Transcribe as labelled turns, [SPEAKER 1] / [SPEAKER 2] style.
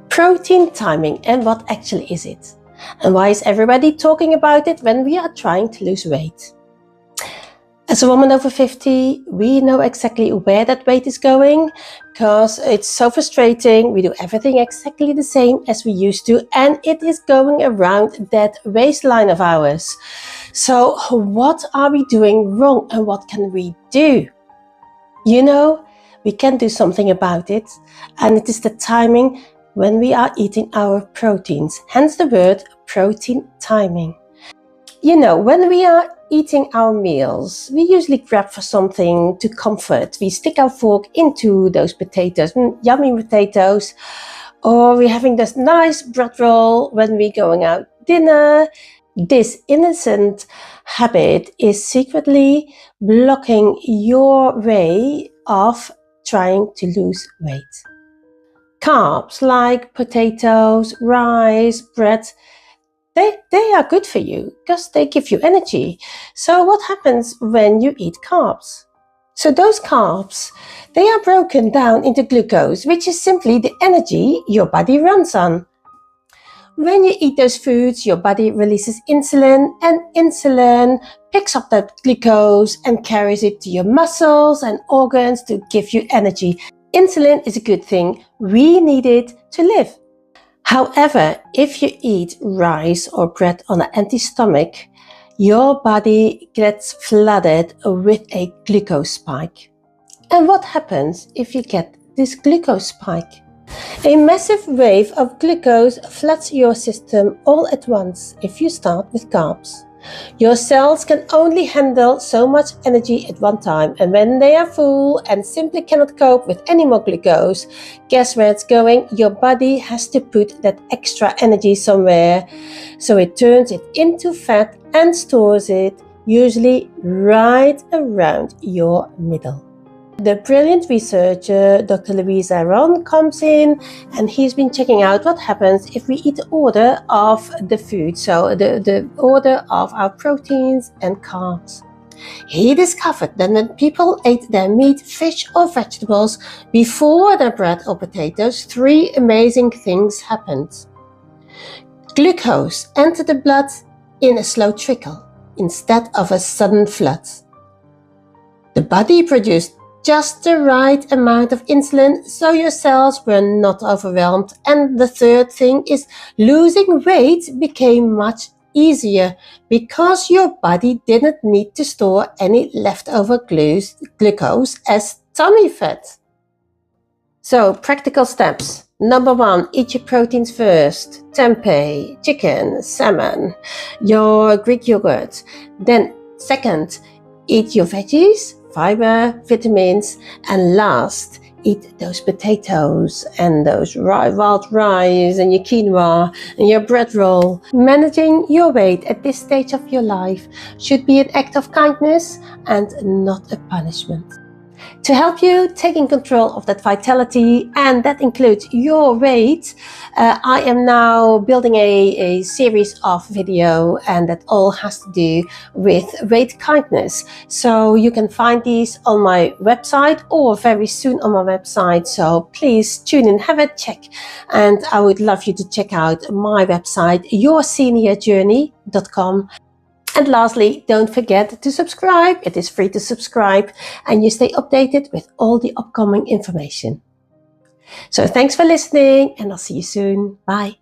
[SPEAKER 1] Protein timing, and what actually is it? And why is everybody talking about it when we are trying to lose weight? As a woman over 50, we know exactly where that weight is going because it's so frustrating. We do everything exactly the same as we used to, and it is going around that waistline of ours. So what are we doing wrong and what can we do? You know, we can do something about it, and it is the timing when we are eating our proteins, hence the word protein timing. You know, when we are eating our meals, we usually grab for something to comfort. We stick our fork into those potatoes, yummy potatoes, or we're having this nice bread roll when we're going out dinner. This innocent habit is secretly blocking your way of trying to lose weight. Carbs like potatoes, rice, bread, they are good for you because they give you energy. So what happens when you eat carbs? So those carbs, they are broken down into glucose, which is simply the energy your body runs on. When you eat those foods, your body releases insulin, and insulin picks up that glucose and carries it to your muscles and organs to give you energy. Insulin is a good thing. We need it to live. However, if you eat rice or bread on an empty stomach, your body gets flooded with a glucose spike. And what happens if you get this glucose spike? A massive wave of glucose floods your system all at once if you start with carbs. Your cells can only handle so much energy at one time, and when they are full and simply cannot cope with any more glucose, guess where it's going? Your body has to put that extra energy somewhere, so it turns it into fat and stores it, usually right around your middle. The brilliant researcher Dr Louis Aronne comes in, and he's been checking out what happens if we eat the order of the food, so the order of our proteins and carbs. He discovered that when people ate their meat, fish or vegetables before their bread or potatoes, three amazing things happened. Glucose entered the blood in a slow trickle instead of a sudden flood. The body produced just the right amount of insulin so your cells were not overwhelmed. And the third thing is losing weight became much easier because your body didn't need to store any leftover glucose as tummy fat. So practical steps. Number 1, eat your proteins first. Tempeh, chicken, salmon, your Greek yogurt. Then second, eat your veggies, fiber, vitamins, and last, eat those potatoes and those wild rice and your quinoa and your bread roll. Managing your weight at this stage of your life should be an act of kindness and not a punishment. To help you taking control of that vitality, and that includes your weight, I am now building a series of video, and that all has to do with weight kindness. So you can find these on my website or very soon on my website. So please tune in, have a check. And I would love you to check out my website, yourseniorjourney.com. And lastly, don't forget to subscribe. It is free to subscribe and you stay updated with all the upcoming information. So thanks for listening, and I'll see you soon. Bye.